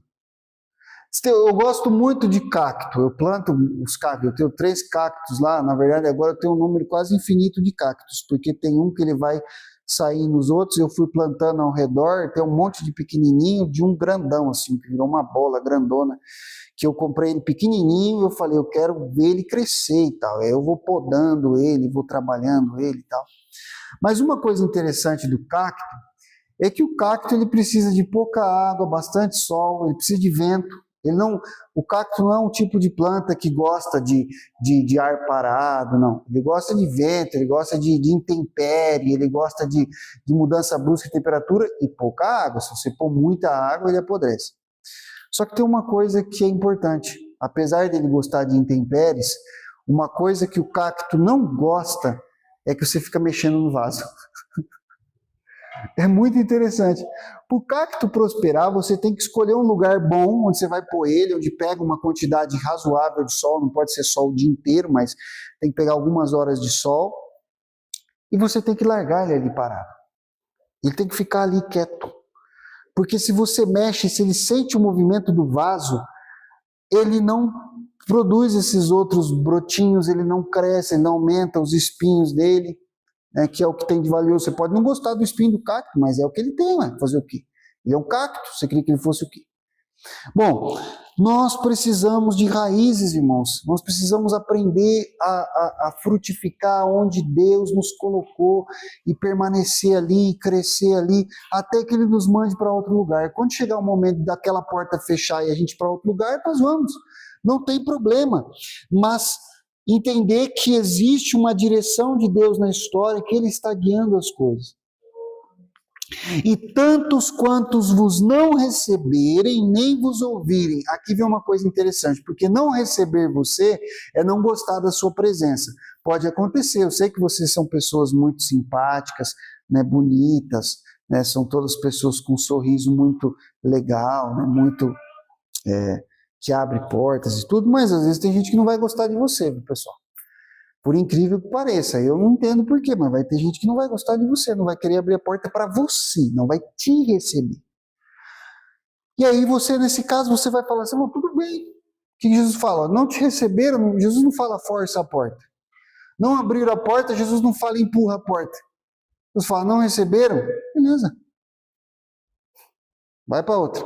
Eu gosto muito de cacto, eu planto os cactos, eu tenho 3 cactos lá, na verdade agora eu tenho um número quase infinito de cactos, porque tem um que ele vai sair nos outros, eu fui plantando ao redor, tem um monte de pequenininho, de um grandão assim, que virou uma bola grandona, que eu comprei ele pequenininho, eu falei, eu quero ver ele crescer e tal, eu vou podando ele, vou trabalhando ele e tal. Mas uma coisa interessante do cacto, é que o cacto ele precisa de pouca água, bastante sol, ele precisa de vento. O cacto não é um tipo de planta que gosta de ar parado, não. Ele gosta de vento, ele gosta de intempérie, ele gosta de mudança brusca de temperatura e pouca água. Se você pôr muita água, ele apodrece. Só que tem uma coisa que é importante. Apesar dele gostar de intempéries, uma coisa que o cacto não gosta é que você fica mexendo no vaso. É muito interessante. Para o cacto prosperar, você tem que escolher um lugar bom, onde você vai pôr ele, onde pega uma quantidade razoável de sol, não pode ser sol o dia inteiro, mas tem que pegar algumas horas de sol, e você tem que largar ele ali parado. Ele tem que ficar ali quieto. Porque se você mexe, se ele sente o movimento do vaso, ele não produz esses outros brotinhos, ele não cresce, ele não aumenta os espinhos dele. Que é o que tem de valioso. Você pode não gostar do espinho do cacto, mas é o que ele tem, né? Fazer o quê? Ele é um cacto, você queria que ele fosse o quê? Bom, nós precisamos de raízes, irmãos. Nós precisamos aprender a frutificar onde Deus nos colocou e permanecer ali, crescer ali, até que Ele nos mande para outro lugar. Quando chegar o momento daquela porta fechar e a gente ir para outro lugar, nós vamos. Não tem problema. Mas entender que existe uma direção de Deus na história, que Ele está guiando as coisas. E tantos quantos vos não receberem, nem vos ouvirem. Aqui vem uma coisa interessante, porque não receber você é não gostar da sua presença. Pode acontecer, eu sei que vocês são pessoas muito simpáticas, né, bonitas, né, são todas pessoas com um sorriso muito legal, né, muito... que abre portas e tudo, mas às vezes tem gente que não vai gostar de você, viu, pessoal? Por incrível que pareça, eu não entendo por quê, mas vai ter gente que não vai gostar de você, não vai querer abrir a porta para você, não vai te receber. E aí você, nesse caso, você vai falar assim, tudo bem. O que Jesus fala? Não te receberam, Jesus não fala força a porta. Não abriram a porta, Jesus não fala empurra a porta. Jesus fala, não receberam? Beleza. Vai para outra.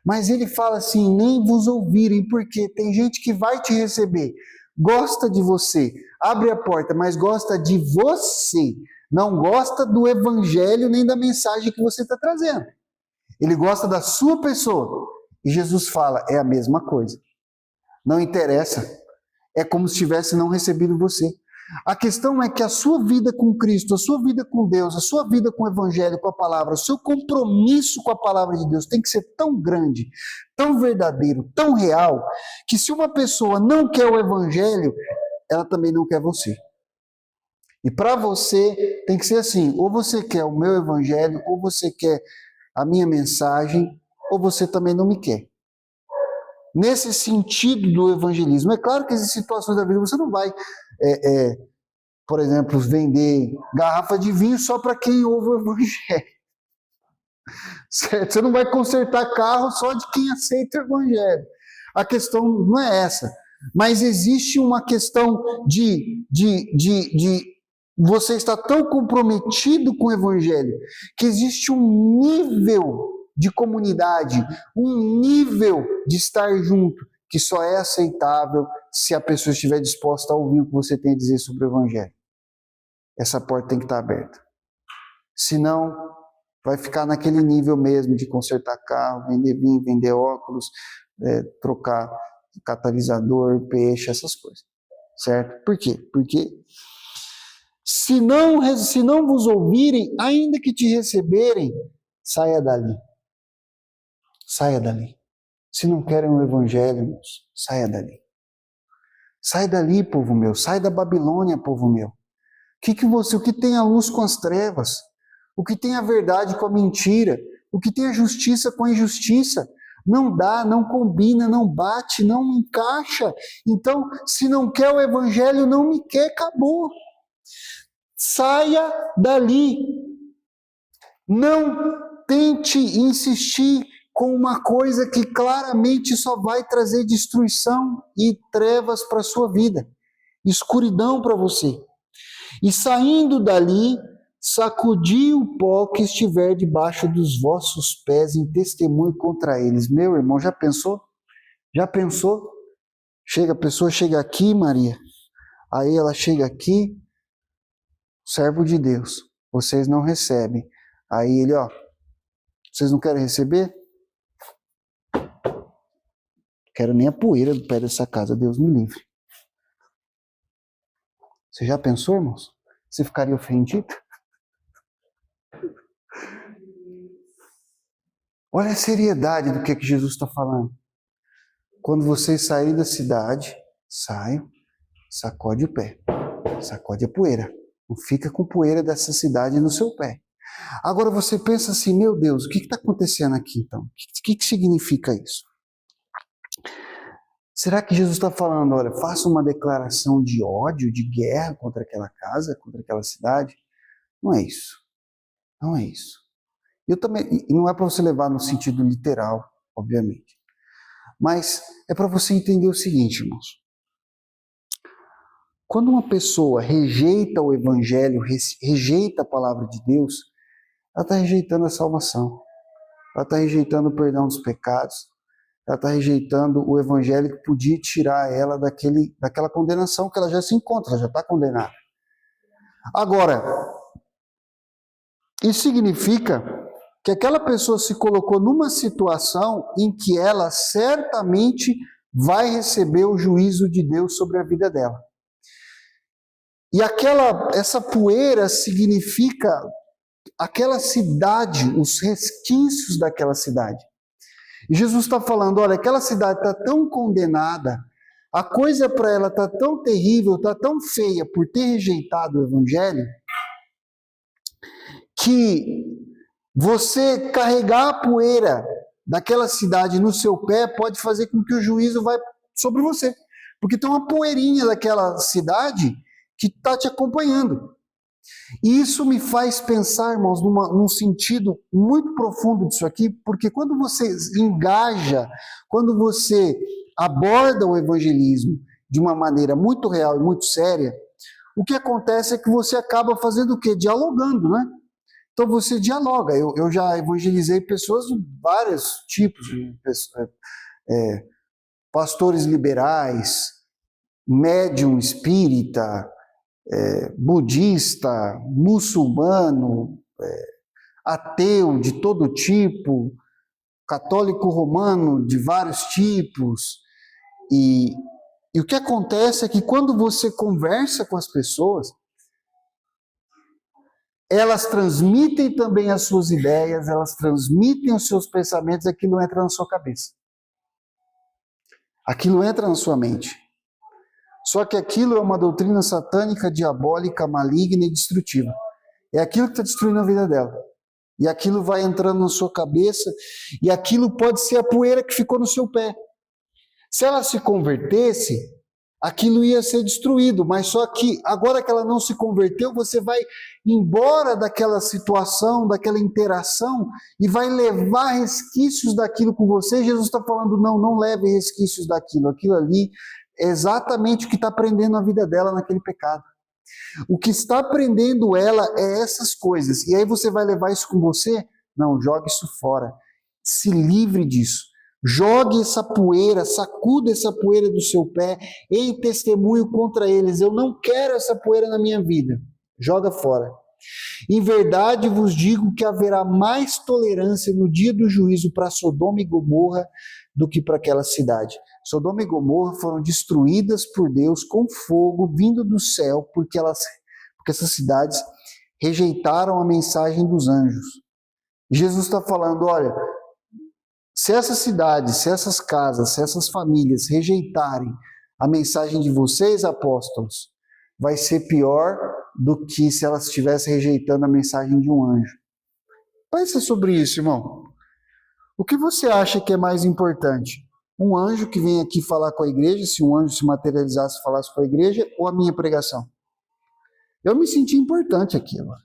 Mas ele fala assim, nem vos ouvirem, porque tem gente que vai te receber, gosta de você, abre a porta, mas gosta de você, não gosta do evangelho nem da mensagem que você está trazendo. Ele gosta da sua pessoa. E Jesus fala, é a mesma coisa. Não interessa. É como se tivesse não recebido você. A questão é que a sua vida com Cristo, a sua vida com Deus, a sua vida com o Evangelho, com a palavra, o seu compromisso com a palavra de Deus tem que ser tão grande, tão verdadeiro, tão real, que se uma pessoa não quer o Evangelho, ela também não quer você. E para você tem que ser assim, ou você quer o meu Evangelho, ou você quer a minha mensagem, ou você também não me quer. Nesse sentido do evangelismo. É claro que existem situações da vida, você não vai, por exemplo, vender garrafa de vinho só para quem ouve o evangelho. Certo? Você não vai consertar carro só de quem aceita o evangelho. A questão não é essa. Mas existe uma questão de você estar tão comprometido com o evangelho que existe um nível de comunidade, um nível de estar junto, que só é aceitável se a pessoa estiver disposta a ouvir o que você tem a dizer sobre o Evangelho. Essa porta tem que estar aberta. Senão, vai ficar naquele nível mesmo de consertar carro, vender vinho, vender óculos, trocar catalisador, peixe, essas coisas. Certo? Por quê? Porque se não vos ouvirem, ainda que te receberem, saia dali. Saia dali. Se não querem o evangelho, irmãos, saia dali. Sai dali, povo meu. Sai da Babilônia, povo meu. O que tem a luz com as trevas? O que tem a verdade com a mentira? O que tem a justiça com a injustiça? Não dá, não combina, não bate, não encaixa. Então, se não quer o evangelho, não me quer, acabou. Saia dali. Não tente insistir com uma coisa que claramente só vai trazer destruição e trevas para a sua vida, escuridão para você. E saindo dali, sacudi o pó que estiver debaixo dos vossos pés em testemunho contra eles. Meu irmão, já pensou? Já pensou? A pessoa chega aqui, Maria, aí ela chega aqui, servo de Deus, vocês não recebem. Aí ele, vocês não querem receber? Quero nem a poeira do pé dessa casa, Deus me livre. Você já pensou, irmãos? Você ficaria ofendido? Olha a seriedade do que Jesus está falando. Quando vocês saírem da cidade, saiam, sacode o pé, sacode a poeira. Não fica com poeira dessa cidade no seu pé. Agora você pensa assim, meu Deus, o que está acontecendo aqui então? O que significa isso? Será que Jesus está falando, olha, faça uma declaração de ódio, de guerra contra aquela casa, contra aquela cidade? Não é isso. Não é isso. E não é para você levar no sentido literal, obviamente. Mas é para você entender o seguinte, irmãos. Quando uma pessoa rejeita o evangelho, rejeita a palavra de Deus, ela está rejeitando a salvação. Ela está rejeitando o perdão dos pecados. Ela está rejeitando o evangelho que podia tirar ela daquela condenação que ela já se encontra, ela já está condenada. Agora, isso significa que aquela pessoa se colocou numa situação em que ela certamente vai receber o juízo de Deus sobre a vida dela. E essa poeira significa aquela cidade, os resquícios daquela cidade. E Jesus está falando, olha, aquela cidade está tão condenada, a coisa para ela está tão terrível, está tão feia por ter rejeitado o evangelho, que você carregar a poeira daquela cidade no seu pé pode fazer com que o juízo vá sobre você. Porque tem uma poeirinha daquela cidade que está te acompanhando. E isso me faz pensar, irmãos, num sentido muito profundo disso aqui, porque quando você engaja, quando você aborda o evangelismo de uma maneira muito real e muito séria, o que acontece é que você acaba fazendo o quê? Dialogando, né? Então você dialoga. Eu já evangelizei pessoas de vários tipos, pastores liberais, médium espírita, budista, muçulmano, ateu de todo tipo, católico romano de vários tipos. E o que acontece é que quando você conversa com as pessoas, elas transmitem também as suas ideias, elas transmitem os seus pensamentos, aquilo entra na sua cabeça. Aquilo entra na sua mente. Só que aquilo é uma doutrina satânica, diabólica, maligna e destrutiva. É aquilo que está destruindo a vida dela. E aquilo vai entrando na sua cabeça, e aquilo pode ser a poeira que ficou no seu pé. Se ela se convertesse, aquilo ia ser destruído, mas só que agora que ela não se converteu, você vai embora daquela situação, daquela interação, e vai levar resquícios daquilo com você. Jesus está falando, não leve resquícios daquilo. Aquilo ali é exatamente o que está prendendo a vida dela naquele pecado. O que está prendendo ela é essas coisas. E aí você vai levar isso com você? Não, jogue isso fora. Se livre disso. Jogue essa poeira, sacuda essa poeira do seu pé em testemunho contra eles. Eu não quero essa poeira na minha vida. Joga fora. Em verdade vos digo que haverá mais tolerância no dia do juízo para Sodoma e Gomorra do que para aquela cidade. Sodoma e Gomorra foram destruídas por Deus com fogo vindo do céu, porque essas cidades rejeitaram a mensagem dos anjos. Jesus está falando, olha, se essas cidades, se essas casas, se essas famílias rejeitarem a mensagem de vocês, apóstolos, vai ser pior do que se elas estivessem rejeitando a mensagem de um anjo. Pensa sobre isso, irmão. O que você acha que é mais importante? Um anjo que vem aqui falar com a igreja, se um anjo se materializasse e falasse com a igreja, ou a minha pregação? Eu me senti importante aqui agora.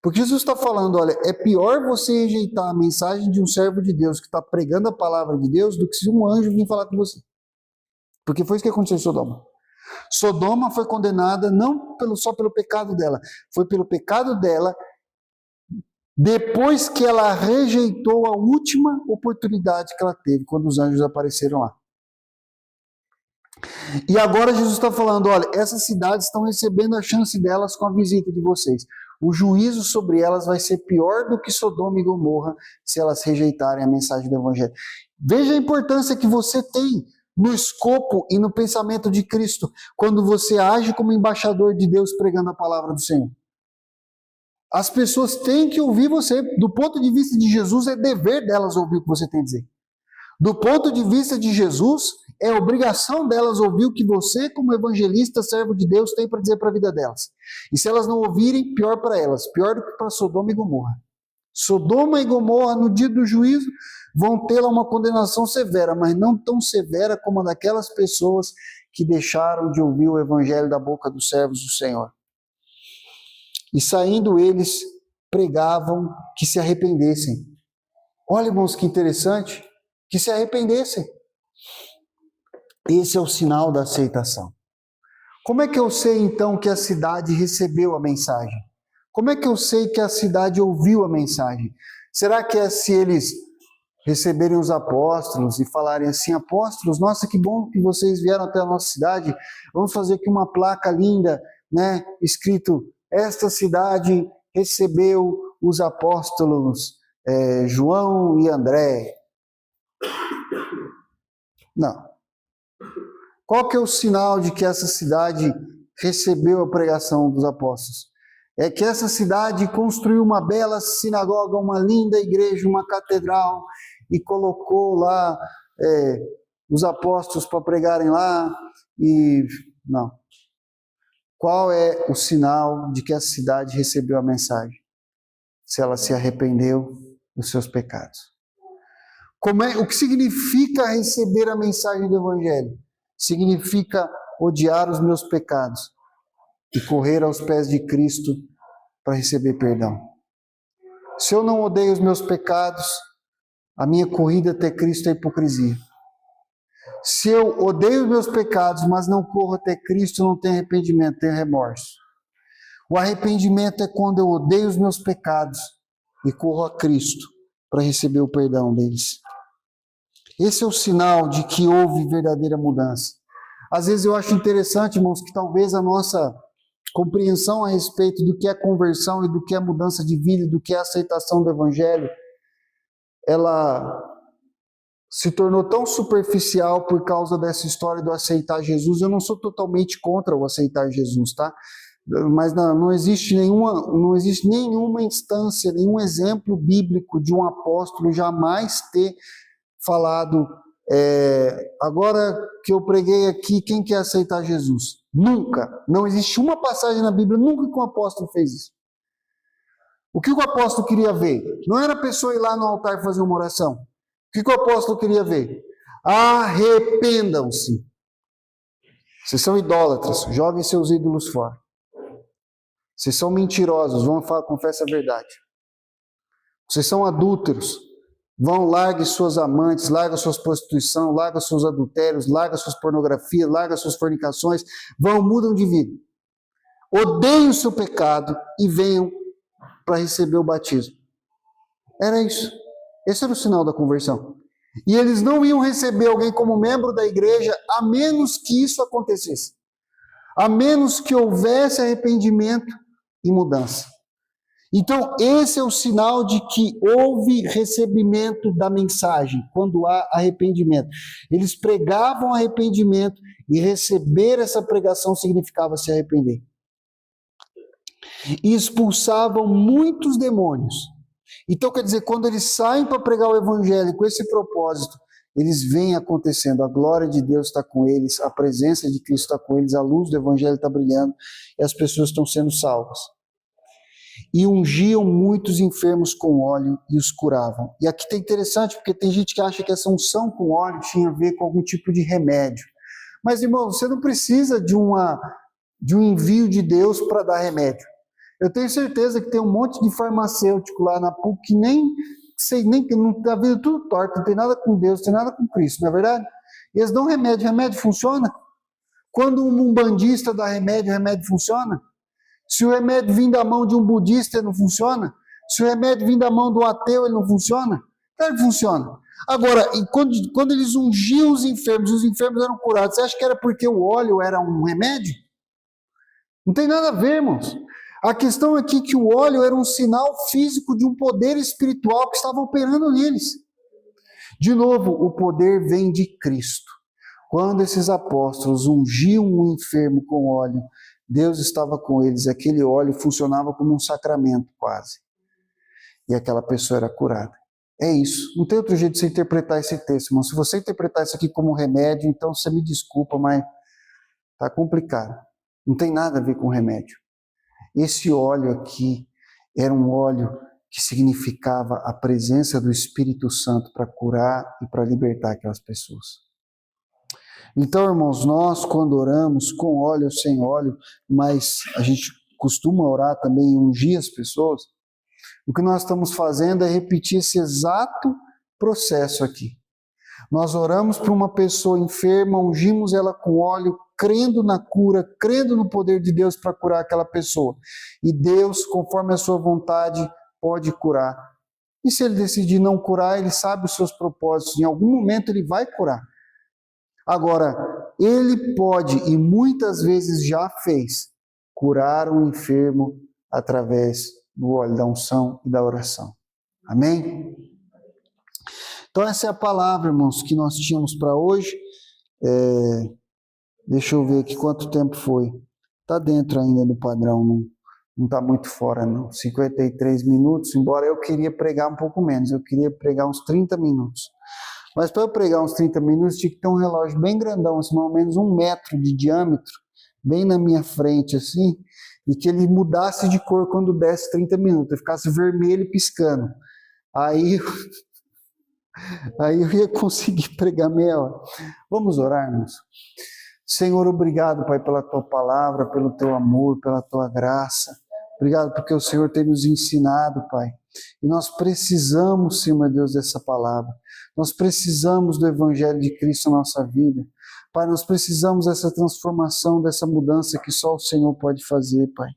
Porque Jesus está falando, olha, é pior você rejeitar a mensagem de um servo de Deus que está pregando a palavra de Deus do que se um anjo vir falar com você. Porque foi isso que aconteceu em Sodoma. Sodoma foi condenada não só pelo pecado dela, foi pelo pecado dela depois que ela rejeitou a última oportunidade que ela teve, quando os anjos apareceram lá. E agora Jesus está falando, olha, essas cidades estão recebendo a chance delas com a visita de vocês. O juízo sobre elas vai ser pior do que Sodoma e Gomorra se elas rejeitarem a mensagem do Evangelho. Veja a importância que você tem no escopo e no pensamento de Cristo, quando você age como embaixador de Deus pregando a palavra do Senhor. As pessoas têm que ouvir você. Do ponto de vista de Jesus, é dever delas ouvir o que você tem a dizer. Do ponto de vista de Jesus, é obrigação delas ouvir o que você, como evangelista, servo de Deus, tem para dizer para a vida delas. E se elas não ouvirem, pior para elas, pior do que para Sodoma e Gomorra. Sodoma e Gomorra, no dia do juízo, vão ter lá uma condenação severa, mas não tão severa como a daquelas pessoas que deixaram de ouvir o evangelho da boca dos servos do Senhor. E saindo eles, pregavam que se arrependessem. Olha, irmãos, que interessante, que se arrependessem. Esse é o sinal da aceitação. Como é que eu sei, então, que a cidade recebeu a mensagem? Como é que eu sei que a cidade ouviu a mensagem? Será que é se eles receberem os apóstolos e falarem assim, apóstolos, nossa, que bom que vocês vieram até a nossa cidade, vamos fazer aqui uma placa linda, né, escrito, esta cidade recebeu os apóstolos João e André. Não. Qual que é o sinal de que essa cidade recebeu a pregação dos apóstolos? É que essa cidade construiu uma bela sinagoga, uma linda igreja, uma catedral, e colocou lá os apóstolos para pregarem lá, e não. Qual é o sinal de que essa cidade recebeu a mensagem? Se ela se arrependeu dos seus pecados. O que significa receber a mensagem do Evangelho? Significa odiar os meus pecados e correr aos pés de Cristo para receber perdão. Se eu não odeio os meus pecados, a minha corrida até Cristo é hipocrisia. Se eu odeio os meus pecados, mas não corro até Cristo, não tenho arrependimento, tenho remorso. O arrependimento é quando eu odeio os meus pecados e corro a Cristo para receber o perdão deles. Esse é o sinal de que houve verdadeira mudança. Às vezes eu acho interessante, irmãos, que talvez a nossa compreensão a respeito do que é conversão e do que é mudança de vida, do que é aceitação do Evangelho, ela se tornou tão superficial por causa dessa história do aceitar Jesus. Eu não sou totalmente contra o aceitar Jesus, tá? Mas não existe nenhuma instância, nenhum exemplo bíblico de um apóstolo jamais ter falado, agora que eu preguei aqui, quem quer aceitar Jesus? Nunca. Não existe uma passagem na Bíblia, nunca que um apóstolo fez isso. O que o apóstolo queria ver? Não era a pessoa ir lá no altar e fazer uma oração. O que o apóstolo queria ver? Arrependam-se. Vocês são idólatras, joguem seus ídolos fora. Vocês são mentirosos, vão falar, confessa a verdade. Vocês são adúlteros, vão, largue suas amantes, larga suas prostituição, larga seus adultérios, larga suas pornografias, larga suas fornicações, vão, mudam de vida. Odeiem o seu pecado e venham para receber o batismo. Era isso. Esse era o sinal da conversão. E eles não iam receber alguém como membro da igreja a menos que isso acontecesse. A menos que houvesse arrependimento e mudança. Então, esse é o sinal de que houve recebimento da mensagem, quando há arrependimento. Eles pregavam arrependimento e receber essa pregação significava se arrepender. E expulsavam muitos demônios. Então, quer dizer, quando eles saem para pregar o evangelho com esse propósito, eles veem acontecendo, a glória de Deus está com eles, a presença de Cristo está com eles, a luz do evangelho está brilhando e as pessoas estão sendo salvas. E ungiam muitos enfermos com óleo e os curavam. E aqui está interessante, porque tem gente que acha que essa unção com óleo tinha a ver com algum tipo de remédio. Mas, irmão, você não precisa de um envio de Deus para dar remédio. Eu tenho certeza que tem um monte de farmacêutico lá na PUC que nem não está vendo tudo torto, não tem nada com Deus, não tem nada com Cristo, não é verdade? E eles dão remédio, remédio funciona? Quando um umbandista dá remédio, o remédio funciona? Se o remédio vir da mão de um budista, ele não funciona? Se o remédio vir da mão do ateu, ele não funciona? Claro que funciona. Agora, quando eles ungiam os enfermos eram curados, você acha que era porque o óleo era um remédio? Não tem nada a ver, irmãos. A questão aqui é que o óleo era um sinal físico de um poder espiritual que estava operando neles. De novo, o poder vem de Cristo. Quando esses apóstolos ungiam um enfermo com óleo, Deus estava com eles, aquele óleo funcionava como um sacramento quase. E aquela pessoa era curada. É isso. Não tem outro jeito de você interpretar esse texto, irmão. Se você interpretar isso aqui como remédio, então você me desculpa, mas está complicado. Não tem nada a ver com remédio. Esse óleo aqui era um óleo que significava a presença do Espírito Santo para curar e para libertar aquelas pessoas. Então, irmãos, nós quando oramos com óleo ou sem óleo, mas a gente costuma orar também e ungir as pessoas, o que nós estamos fazendo é repetir esse exato processo aqui. Nós oramos para uma pessoa enferma, ungimos ela com óleo, crendo na cura, crendo no poder de Deus para curar aquela pessoa. E Deus, conforme a sua vontade, pode curar. E se ele decidir não curar, ele sabe os seus propósitos. Em algum momento ele vai curar. Agora, ele pode, e muitas vezes já fez, curar um enfermo através do óleo da unção e da oração. Amém? Então essa é a palavra, irmãos, que nós tínhamos para hoje. Deixa eu ver aqui quanto tempo foi. Está dentro ainda do padrão, não está muito fora não. 53 minutos, embora eu queria pregar um pouco menos, eu queria pregar uns 30 minutos. Mas para eu pregar uns 30 minutos, tinha que ter um relógio bem grandão, assim, mais ou menos 1 metro de diâmetro, bem na minha frente, assim, e que ele mudasse de cor quando desse 30 minutos, ele ficasse vermelho e piscando. Aí eu ia conseguir pregar meia hora. Vamos orar, irmãos? Senhor, obrigado, Pai, pela Tua palavra, pelo Teu amor, pela Tua graça. Obrigado porque o Senhor tem nos ensinado, Pai. E nós precisamos, Senhor, meu Deus, dessa palavra. Nós precisamos do Evangelho de Cristo na nossa vida. Pai, nós precisamos dessa transformação, dessa mudança que só o Senhor pode fazer, Pai.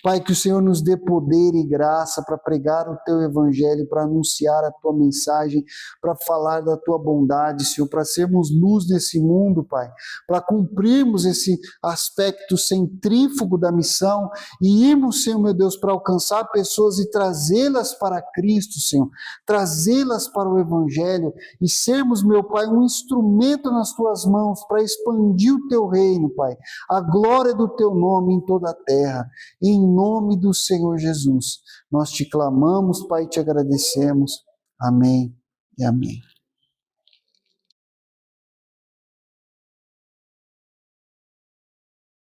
Pai, que o Senhor nos dê poder e graça para pregar o Teu Evangelho, para anunciar a Tua mensagem, para falar da Tua bondade, Senhor, para sermos luz nesse mundo, Pai, para cumprirmos esse aspecto centrífugo da missão e irmos, Senhor, meu Deus, para alcançar pessoas e trazê-las para Cristo, Senhor, trazê-las para o Evangelho e sermos, meu Pai, um instrumento nas Tuas mãos para expandir o Teu reino, Pai, a glória do Teu nome em toda a terra. Em nome do Senhor Jesus, nós te clamamos, Pai, e te agradecemos. Amém e amém.